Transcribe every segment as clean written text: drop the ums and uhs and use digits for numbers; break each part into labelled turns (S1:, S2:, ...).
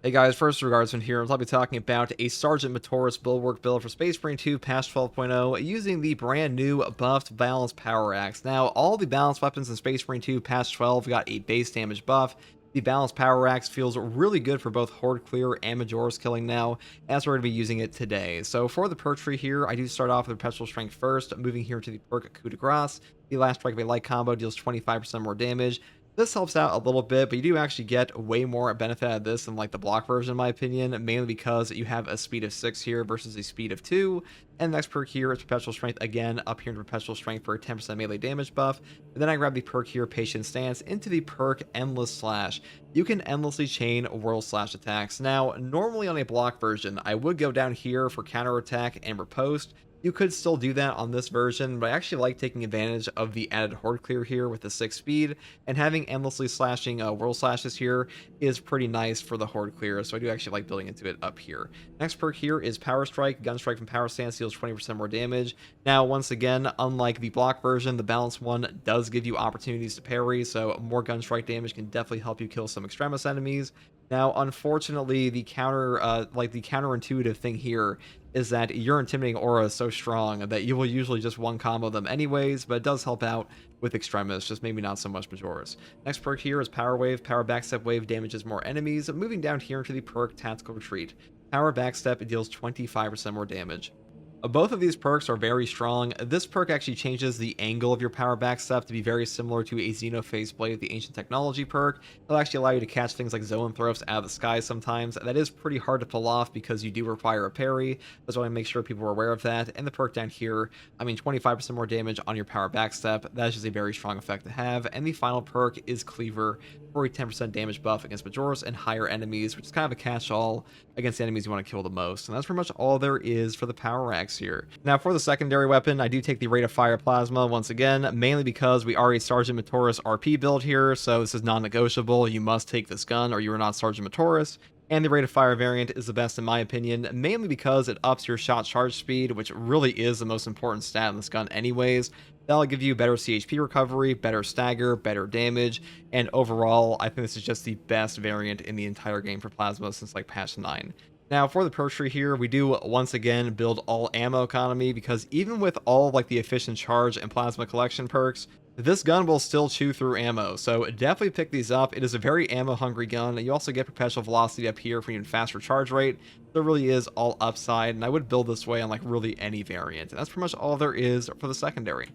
S1: Hey guys, first regardsman here. I'll be talking about a Sergeant Metaurus Bulwark build for Space Marine 2 patch 12.0 using the brand new buffed balanced power axe. Now, all the balanced weapons in Space Marine 2 patch 12 got a base damage buff. The balanced power axe feels really good for both horde clear and Majora's killing now, as we're going to be using it today. So for the perk tree here, I do start off with Perpetual Strength first, moving here to the perk Coup de Grace. The last strike of a light combo deals 25% more damage. This helps out a little bit, but you do actually get way more benefit out of this than like the block version, in my opinion, mainly because you have a speed of 6 here versus a speed of 2. And the next perk here is Perpetual Strength again, up here into Perpetual Strength for a 10% melee damage buff. And then I grab the perk here, Patient Stance, into the perk Endless Slash. You can endlessly chain World Slash attacks. Now, normally on a block version, I would go down here for counterattack and riposte. You could still do that on this version, but I actually like taking advantage of the added horde clear here with the 6 speed, and having endlessly slashing world slashes here is pretty nice for the horde clear, so I do actually like building into it up here. Next perk here is Power Strike. Gun Strike from Power Stance deals 20% more damage. Now, once again, unlike the block version, the balanced one does give you opportunities to parry, so more Gun Strike damage can definitely help you kill some extremis enemies. Now, unfortunately, the counterintuitive thing here is that your intimidating aura is so strong that you will usually just one combo them anyways, but it does help out with extremis, just maybe not so much Majora's. Next perk here is Power Wave. Power Backstep Wave damages more enemies. Moving down here into the perk Tactical Retreat. Power Backstep deals 25% more damage. Both of these perks are very strong. This perk actually changes the angle of your power backstep to be very similar to a Xenophase Blade, the ancient technology perk. It'll actually allow you to catch things like Zoanthropes out of the sky sometimes. That is pretty hard to pull off because you do require a parry. That's why I make sure people are aware of that. And the perk down here, 25% more damage on your power backstep. That's just a very strong effect to have. And the final perk is Cleaver for a 10% damage buff against Majora's and higher enemies, which is kind of a catch-all against the enemies you want to kill the most. And that's pretty much all there is for the power axe here. Now for the secondary weapon, I do take the Rate of Fire Plasma once again, mainly because we are a Sergeant Metaurus RP build here, so this is non-negotiable. You must take this gun or you are not Sergeant Metaurus. And the Rate of Fire variant is the best in my opinion, mainly because it ups your shot charge speed, which really is the most important stat in this gun anyways. That'll give you better CHP recovery, better stagger, better damage, and overall, I think this is just the best variant in the entire game for Plasma since like patch 9. Now for the perk tree here, we do once again build all ammo economy because even with all like the efficient charge and plasma collection perks, this gun will still chew through ammo, so definitely pick these up. It is a very ammo hungry gun. You also get perpetual velocity up here for even faster charge rate. There really is all upside, and I would build this way on like really any variant. And that's pretty much all there is for the secondary.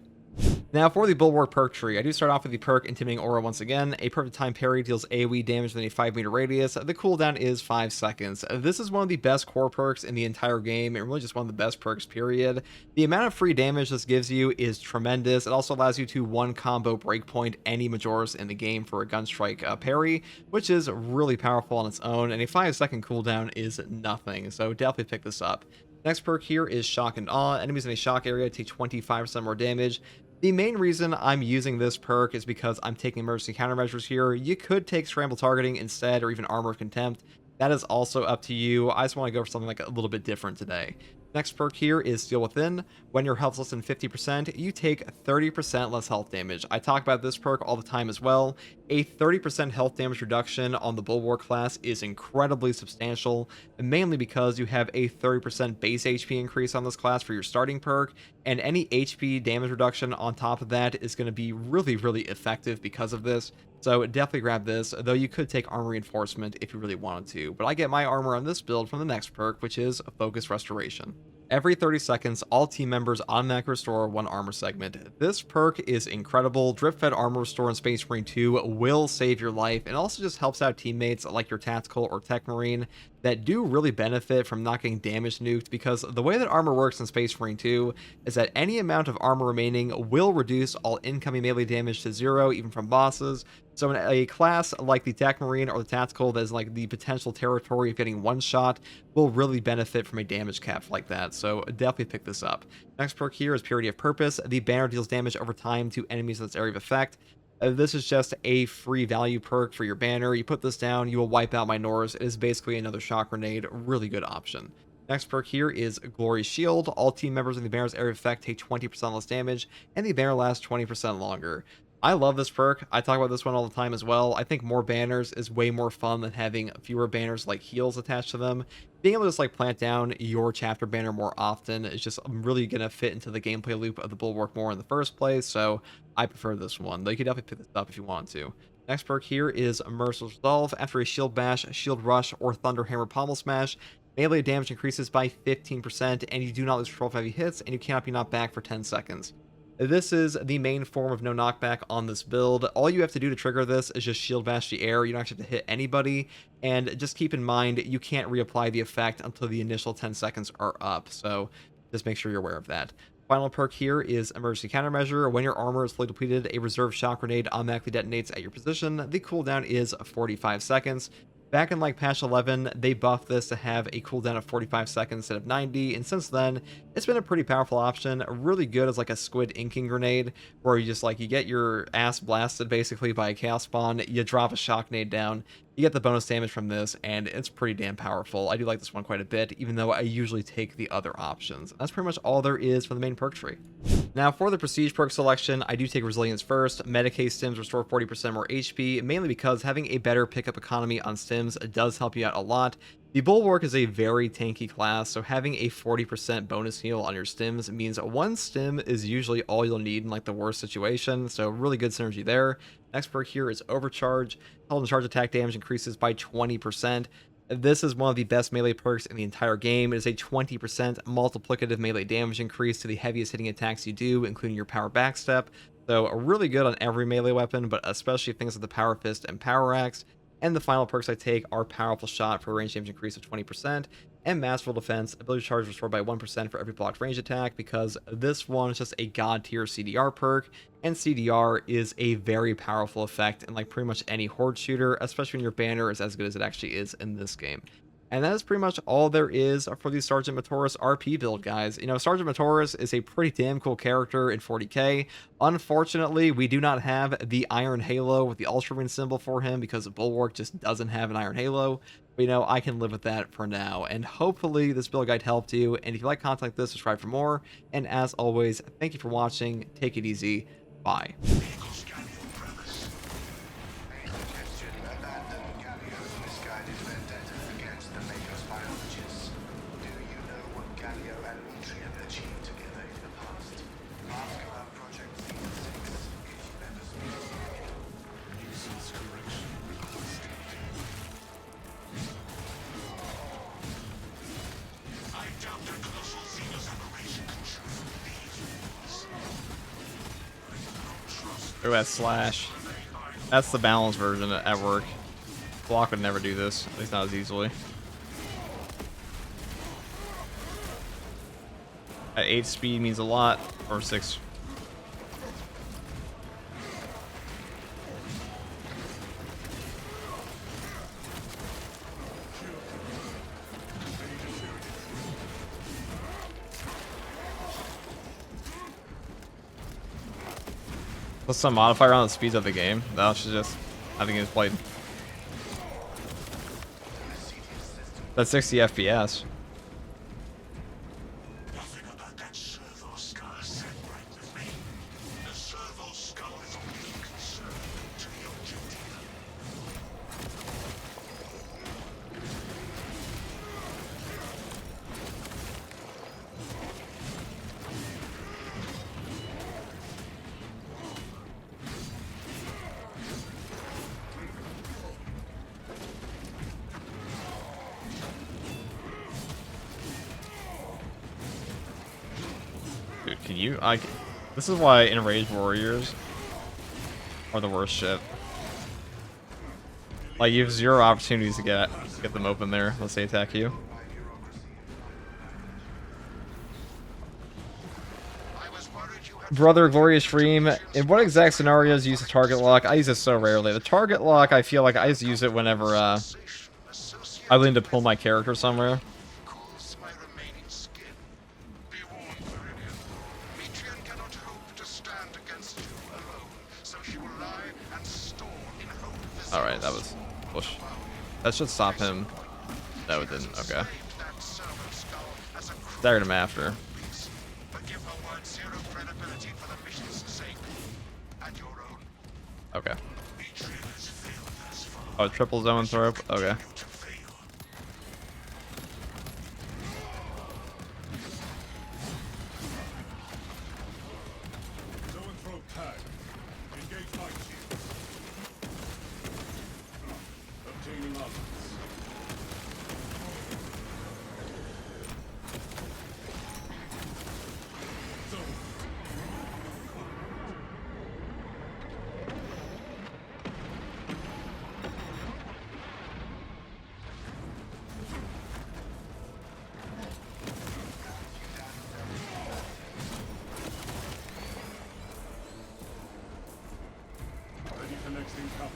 S1: Now for the Bulwark perk tree, I do start off with the perk Intimidating Aura once again. A perfect time parry deals AoE damage within a 5-meter radius. The cooldown is 5 seconds. This is one of the best core perks in the entire game, and really just one of the best perks, period. The amount of free damage this gives you is tremendous. It also allows you to one combo breakpoint any Majora's in the game for a gunstrike parry, which is really powerful on its own, and a 5-second cooldown is nothing, so definitely pick this up. Next perk here is Shock and Awe. Enemies in a shock area take 25% more damage. The main reason I'm using this perk is because I'm taking emergency countermeasures here. You could take Scramble Targeting instead, or even Armor of Contempt. That is also up to you. I just want to go for something like a little bit different today. Next perk here is Steel Within. When your health is less than 50%, you take 30% less health damage. I talk about this perk all the time as well. A 30% health damage reduction on the Bulwark class is incredibly substantial, mainly because you have a 30% base HP increase on this class for your starting perk, and any HP damage reduction on top of that is going to be really, really effective because of this. So definitely grab this, though you could take Armor Reinforcement if you really wanted to. But I get my armor on this build from the next perk, which is Focus Restoration. Every 30 seconds, all team members automatically restore 1 armor segment. This perk is incredible. Drip-fed armor restore in Space Marine 2 will save your life, and also just helps out teammates like your Tactical or Tech Marine that do really benefit from not getting damage nuked, because the way that armor works in Space Marine 2 is that any amount of armor remaining will reduce all incoming melee damage to 0, even from bosses. So in a class like the Tech Marine or the Tactical that is like the potential territory of getting one shot will really benefit from a damage cap like that, so definitely pick this up. Next perk here is Purity of Purpose. The banner deals damage over time to enemies in its area of effect. This is just a free value perk for your banner. You put this down, you will wipe out Minotaurs. It is basically another shock grenade. Really good option. Next perk here is Glory's Shield. All team members in the banner's area of effect take 20% less damage, and the banner lasts 20% longer. I love this perk. I talk about this one all the time as well. I think more banners is way more fun than having fewer banners like heals attached to them. Being able to just like plant down your chapter banner more often is just really going to fit into the gameplay loop of the Bulwark more in the first place. So I prefer this one. Though you could definitely pick this up if you want to. Next perk here is Merciless Resolve. After a Shield Bash, Shield Rush, or Thunder Hammer Pommel Smash, melee damage increases by 15%, and you do not lose control of heavy hits, and you cannot be knocked back for 10 seconds. This is the main form of no knockback on this build. All you have to do to trigger this is just Shield Bash the air. You don't actually have to hit anybody, and just keep in mind you can't reapply the effect until the initial 10 seconds are up, so just make sure you're aware of that. Final perk here is Emergency Countermeasure. When your armor is fully depleted, a reserve shock grenade automatically detonates at your position. The cooldown is 45 seconds. Back in like patch 11, they buffed this to have a cooldown of 45 seconds instead of 90, and since then, it's been a pretty powerful option. Really good as like a squid inking grenade, where you just like, you get your ass blasted basically by a chaos spawn, you drop a shock grenade down, you get the bonus damage from this, and it's pretty damn powerful. I do like this one quite a bit, even though I usually take the other options. That's pretty much all there is for the main perk tree. Now, for the prestige perk selection, I do take Resilience first. Medicae stims restore 40% more HP, mainly because having a better pickup economy on stims does help you out a lot. The Bulwark is a very tanky class, so having a 40% bonus heal on your stims means one stim is usually all you'll need in like the worst situation, so really good synergy there. Next perk here is Overcharge. Held and charge attack damage increases by 20%. This is one of the best melee perks in the entire game. It is a 20% multiplicative melee damage increase to the heaviest hitting attacks you do, including your power backstep. So really good on every melee weapon, but especially things like the Power Fist and Power Axe. And the final perks I take are Powerful Shot for a range damage increase of 20%, and Masterful Defense, ability charge restored by 1% for every blocked range attack, because this one is just a god tier CDR perk, and CDR is a very powerful effect in like pretty much any horde shooter, especially when your banner is as good as it actually is in this game. And that is pretty much all there is for the Sergeant Metaurus RP build, guys. You know, Sergeant Metaurus is a pretty damn cool character in 40k. Unfortunately, we do not have the Iron Halo with the Ultramarine symbol for him because Bulwark just doesn't have an Iron Halo. But, you know, I can live with that for now. And hopefully this build guide helped you. And if you like content like this, subscribe for more. And as always, thank you for watching. Take it easy. Bye. Oh, that slash. That's the balanced version at work. Block would never do this, at least not as easily. At 8 speed means a lot, or 6. What's some modifier on the speeds of the game? That should just, I think it's played. That's 60 FPS.
S2: Nothing about that servo skull sat right with me. The servo skull is only of concern to the objective.
S1: Dude, can you? This is why enraged warriors are the worst shit. Like, you have 0 opportunities to get them open there unless they attack you. Brother, Glorious Dream. In what exact scenarios do you use the target lock? I use it so rarely. The target lock, I feel like I just use it whenever I need to pull my character somewhere. Alright, that was push. That should stop him. No, it didn't. Okay. Staggered him after. Okay.
S2: Betrayal has failed thus far.
S1: Oh, triple zone throw. Okay.
S2: To fail.
S3: Zoanthrope tag. Engage light shields. Obtaining others. Zone. Ready for next encounter.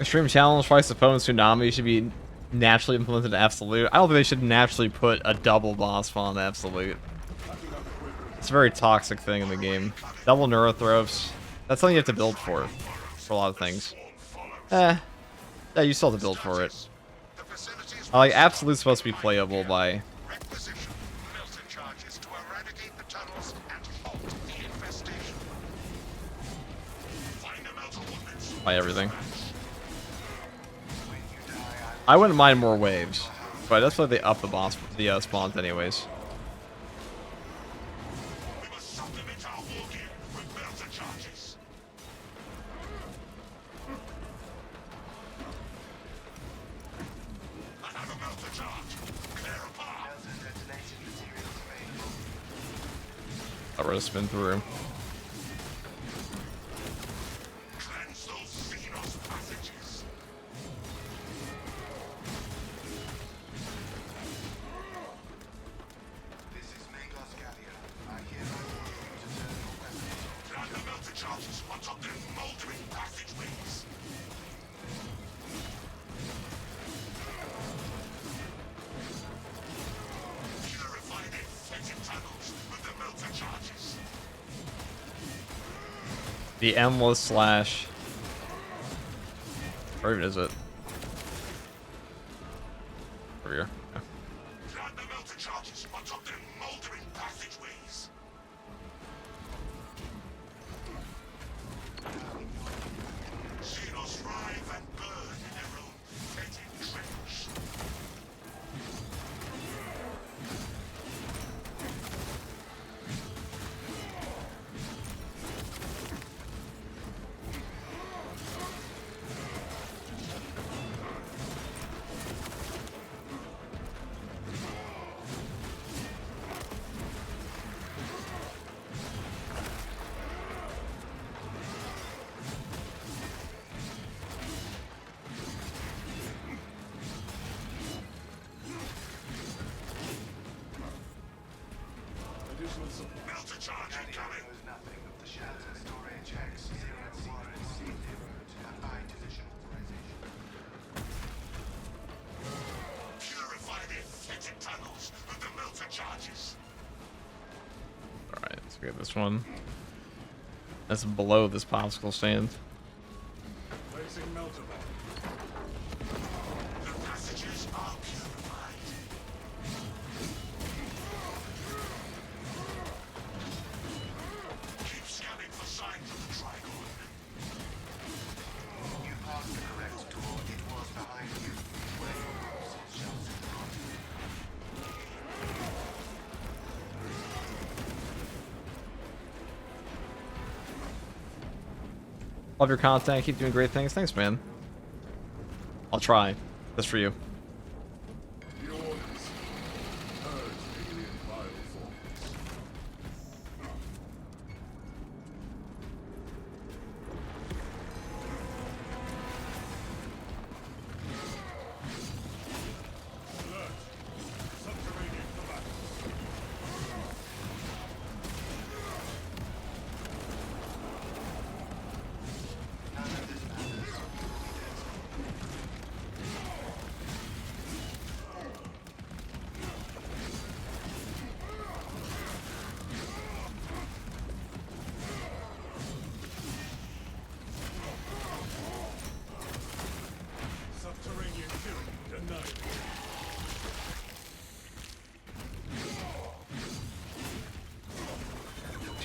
S1: Extreme challenge twice opponent's tsunami should be naturally implemented in absolute. I don't think they should naturally put a double boss fall in absolute. It's a very toxic thing in the game. Double neurothropes. That's something you have to build for a lot of things. Yeah, you still have to build for it.
S2: The facility is
S1: Like absolute's supposed to be playable by
S2: requisition. Melter charges to eradicate the tunnels and halt the infestation. Find a melter ordnance.
S1: everything. I wouldn't mind more waves, but that's why they up the boss, the spawns anyways.
S2: We must supplement our war gear with melter charges. Another melter charge. Clear a path.
S1: I would have spin through.
S2: Cleanse those Xenos passages. Plant the melter charges on top their moldering passageways. Purify the infected tunnels with the melter charges.
S1: The endless slash. Where even is it? Over here. Yeah.
S2: Plant the melter charges on top their moldering passageways. Xenos writhe and burn in their own fetid trench.
S3: Additional support.
S2: Melter charge incoming. Purify the infected tunnels with the melter charges.
S1: Alright, let's get this one. That's below this popsicle stand.
S3: Placing melter bomb.
S2: The passages are purified. Keep scanning for signs of the Trigon.
S4: You passed the correct door. It was behind you. Where your corpses shall soon rot.
S1: Love your content. Keep doing great things. Thanks, man. I'll try. That's for you.
S3: The orders. Purge alien bioforms. Alert. Subterranean collapse.
S4: None of this matters. You will be dead soon.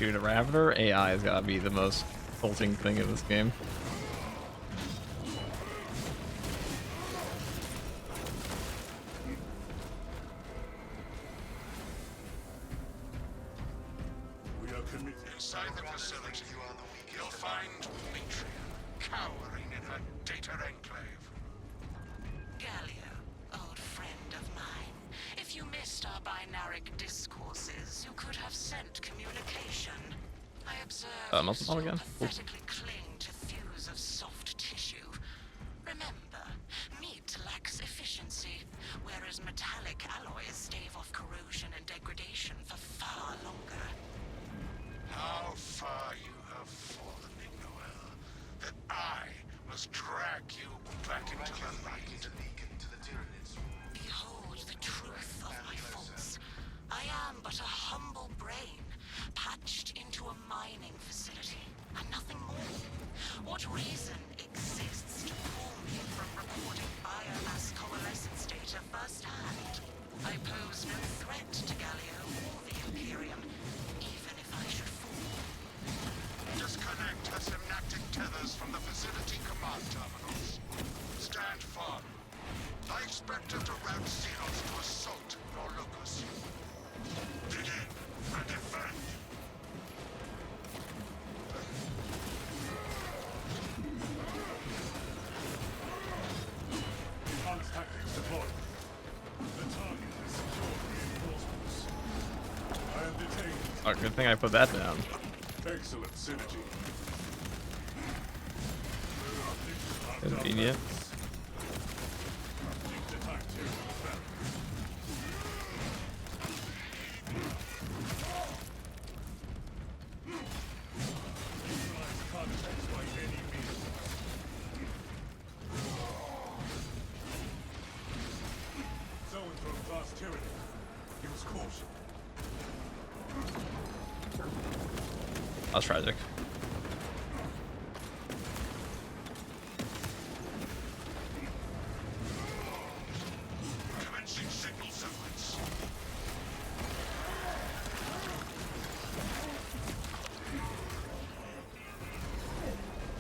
S1: Dude, a Ravener AI has gotta be the most tilting thing in this game.
S3: We are committed.
S2: Inside the facility, you'll find Matria cowering in her data enclave.
S5: Gallia, old friend of mine. If you missed our binaric discourses, you could have sent communication. I observe you
S1: muscle
S5: still
S1: bomb again? Cool.
S5: pathetically cling to thews of soft tissue. Remember, meat lacks efficiency, whereas metallic alloys stave off corrosion and degradation for far longer.
S2: How far you have fallen, Noel, that I must drag you back into the light.
S5: Behold the truth of my faults. I am but a humble brain, patched into a mining facility, and nothing more. What reason exists to pull me from recording biomass coalescence data firsthand? I pose no threat to Gallia or the Imperium, even if I should fall.
S2: Disconnect her synaptic tethers from the facility command terminals. Stand firm. I expect her to rout Xenos to assault your locus. Dig in and defend.
S3: Enhanced tactics deployed. The target has secured reinforcements. I am detained.
S1: Oh, good thing I put that down.
S3: Excellent synergy.
S1: Convenient.
S3: Detect here. Neutralize context by any means. Zoanthrope class tyranny. Use caution.
S1: That's tragic.
S2: Commencing signal sequence.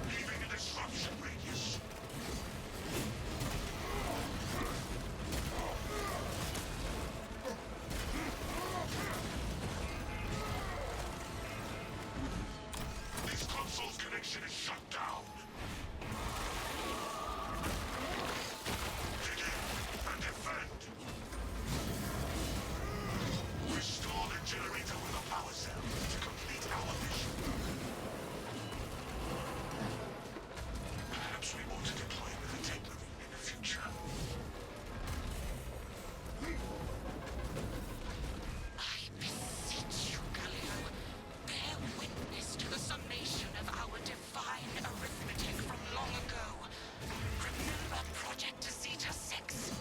S2: Leaving a disruption radius. This console's connection is shut down. Dig in and defend. Restore the generator with a power cell to complete our mission. Perhaps we want to deploy with a tape moving in the future.
S5: I beseech you, Gallia, bear witness to the summation of our divine arithmetic from long ago. Remember Project Zeta 6?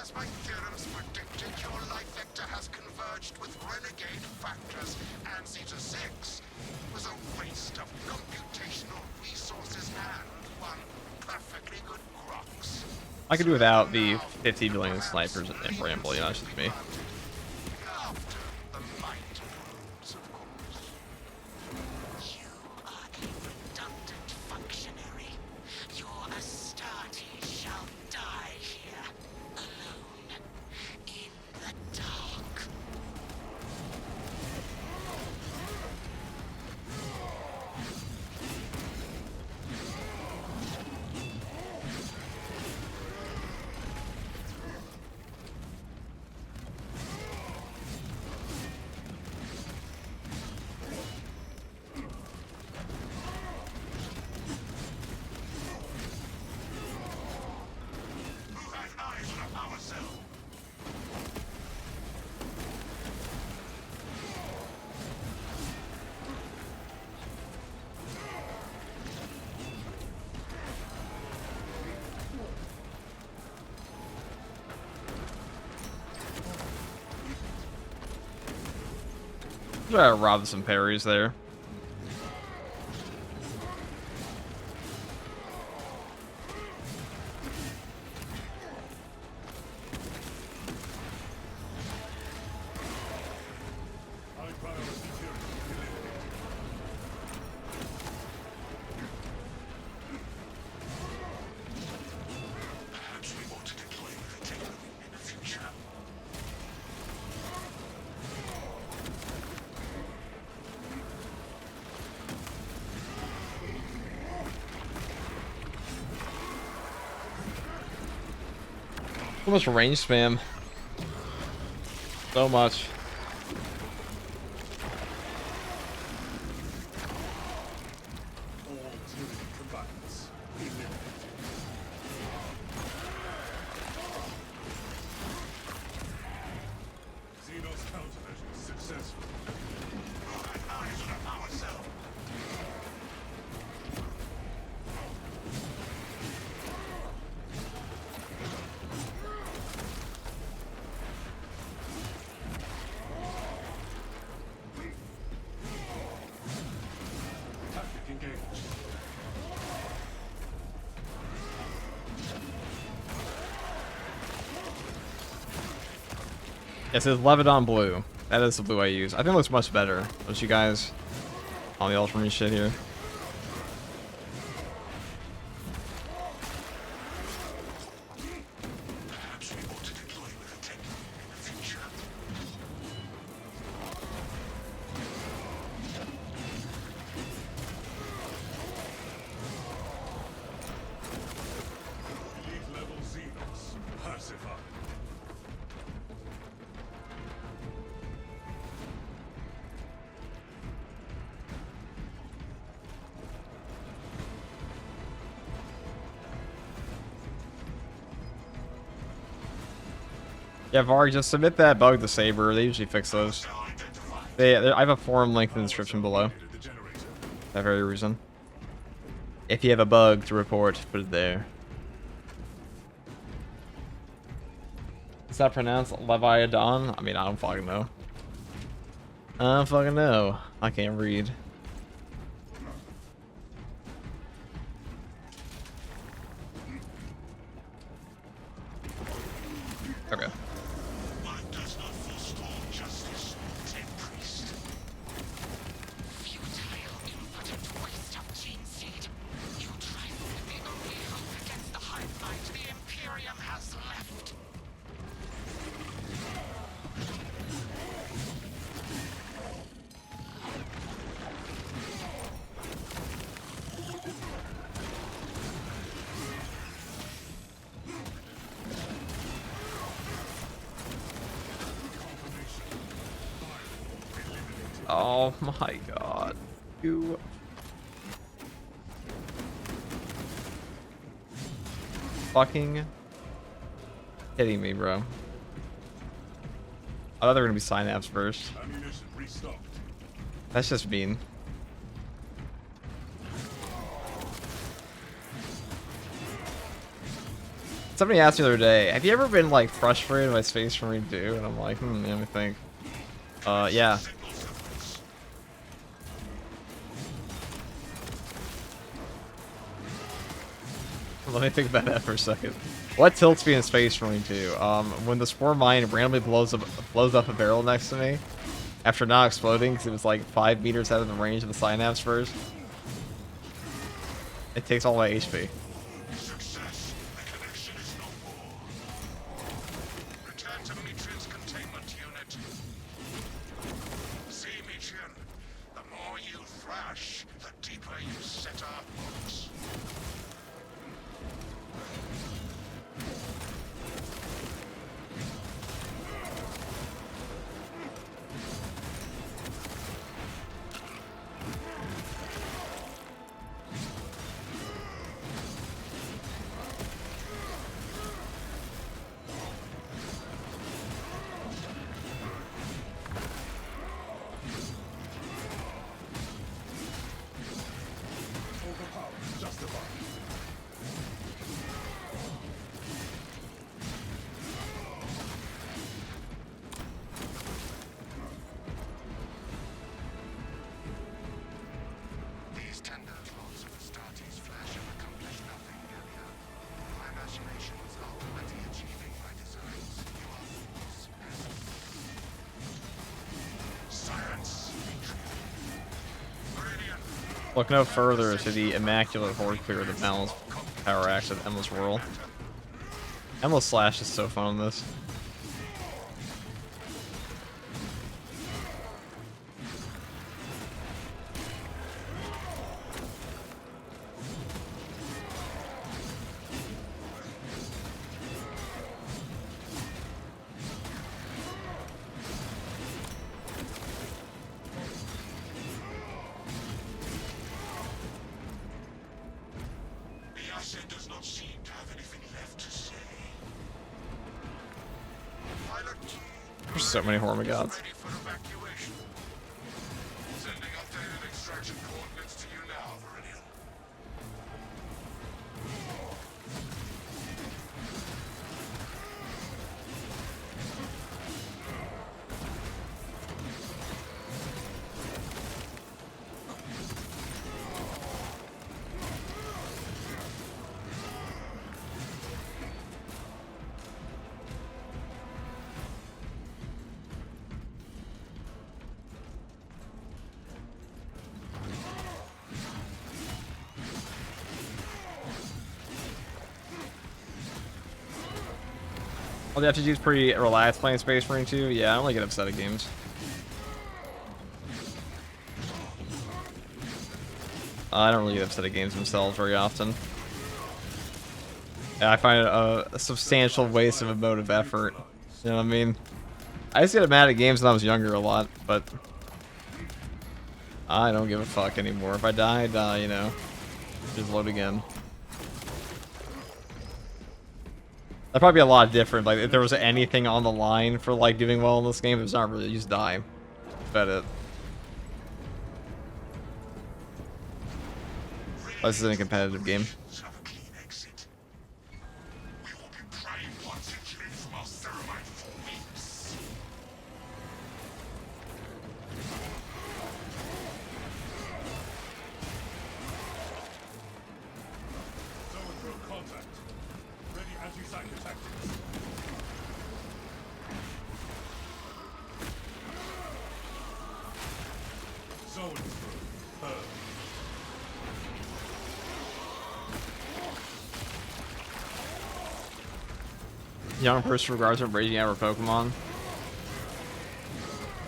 S2: As my theorems predicted, your life vector has converged with renegade factors, and Zeta 6 was a waste of computational resources and one perfectly good Grox.
S1: I could do without the 50 billion snipers in Bramble, you know, it's just me.
S2: After the might grows, of course.
S5: You are a redundant functionary. Your Astarte shall die here, alone, in the dark.
S2: Who has eyes on a power cell?
S1: Try to rob some parries there.
S3: High priority tyranny.
S1: So much range spam. So much.
S3: All Tyranny combatants eliminated. Xenos countermeasures successful.
S2: Eyes on the power cell.
S3: Tactic engaged.
S1: Yes, it's Lebanon blue. That is the blue I use. I think it looks much better. Don't you guys? On the ultramarine shit here.
S2: Perhaps we ought to deploy with a tech in the future.
S3: Elite level Xenos pacified.
S1: Yeah, Varg, just submit that bug to Saber. They usually fix those. I have a forum link in the description below.
S3: The generator.
S1: For that very reason. If you have a bug to report, put it there. Is that pronounced Leviathan? I mean, I don't fucking know. I don't fucking know. I can't read. Okay.
S2: One does not forestall justice, Ted Priest.
S5: Futile, impotent waste of gene seed. You trifle with the only hope against the hive mind the Imperium has left.
S1: Oh my god. You. Fucking kidding me, bro. I thought they were gonna be synapse first.
S3: Ammunition restocked.
S1: That's just mean. Somebody asked me the other day, have you ever been like frustrated by Space Marine 2? And I'm like, let me think. Yeah. Let me think about that for a second. What tilts me in Space Marine 2? When the Spore Mine randomly blows up a barrel next to me after not exploding because it was like 5 meters out of the range of the synapse first. It takes all my HP.
S2: Success. The connection is no more. Return to Metrian's containment unit. See, Metrian, the more you thrash, the deeper you set our hooks.
S3: Overpowered. Justified.
S4: These tender thoughts of Astartes flesh have accomplished nothing, Delia. My imagination was ultimately achieving my designs. You are fools, peasants.
S2: Silence, Metrian. Meridian.
S1: Look no further to the immaculate horde clear of the balanced power axe of Endless Whirl. Endless Slash is so fun on this.
S2: Sid does not seem to have anything left to say. Pilot,
S1: There's so many Hormagods.
S2: ready for evacuation. Sending updated extraction coordinates to you now, Viridian.
S1: Well, the FGG is pretty relaxed playing Space Marine 2. Yeah, I don't really get upset at games. I don't really get upset at games themselves very often. Yeah, I find it a substantial waste of emotive effort. You know what I mean? I used to get mad at games when I was younger a lot, but I don't give a fuck anymore. If I die, I die, you know. Just load again. That'd probably be a lot different. Like, if there was anything on the line for, like, doing well in this game, it's not really. You just die. That's about it. This isn't a competitive game.
S2: Have a clean exit. We will be praying once again from our ceramite for weeks.
S3: Zone through contact. Ready anti-psychic tactics. Zone through.
S1: Young person regards of raging out her Pokemon.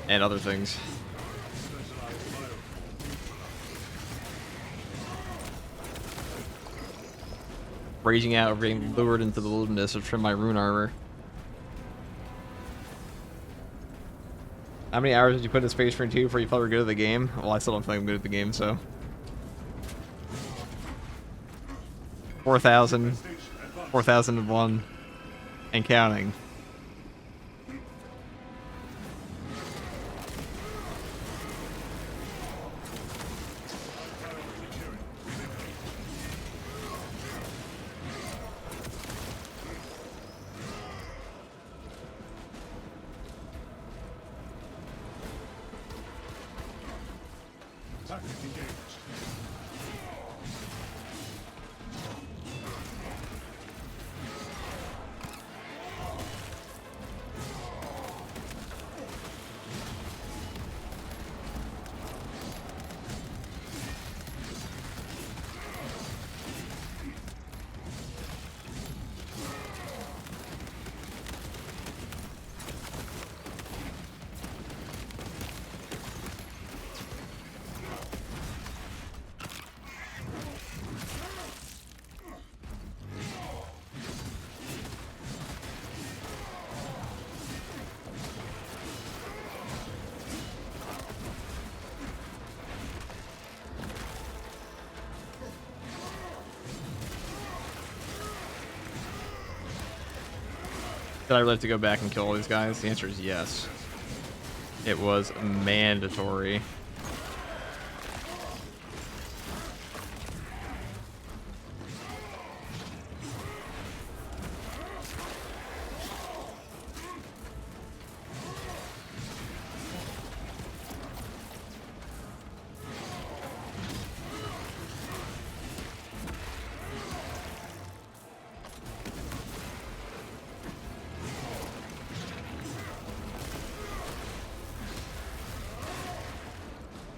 S1: And other things.
S3: Specialized fire.
S1: Raging out over being lured into the wilderness to trim my rune armor. How many hours did you put in Space Marine 2 before you felt were good at the game? Well, I still don't feel I'm good at the game, so. 4,000. 4,001. And counting.
S3: Tactic engaged.
S1: Did I really have to go back and kill all these guys? The answer is yes. It was mandatory.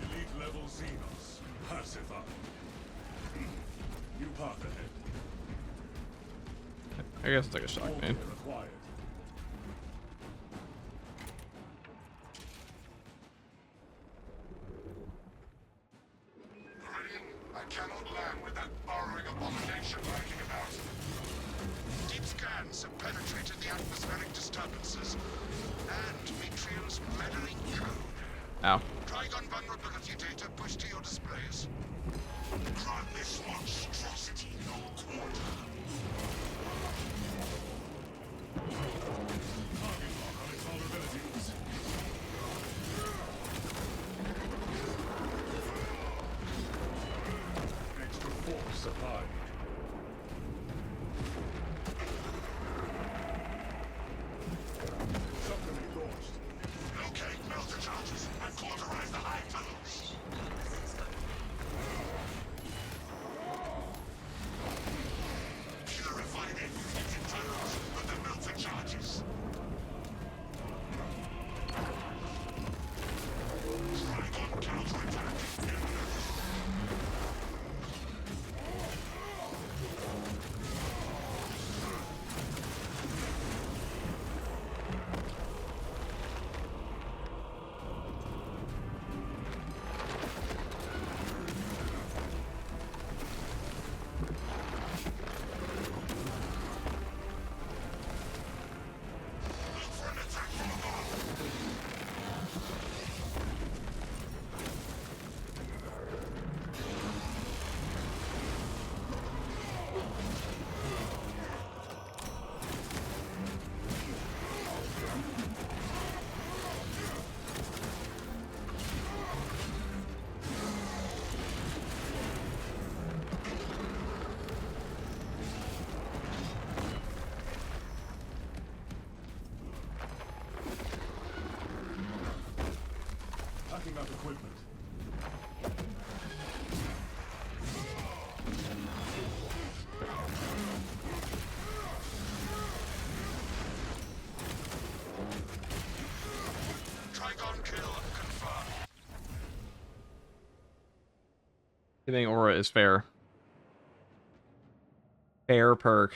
S3: Elite level Xenos. Passive up. New path ahead.
S1: I guess I'll take a shock, man.
S3: Required.
S2: Viridian, I cannot land with that burrowing abomination lurking about. Deep scans have penetrated the atmospheric disturbances and Metrium's meddling code.
S1: Ow.
S2: Trigon vulnerability data pushed to your displays. Grant this monstrosity no quarter.
S1: Giving Aura is fair. Fair perk.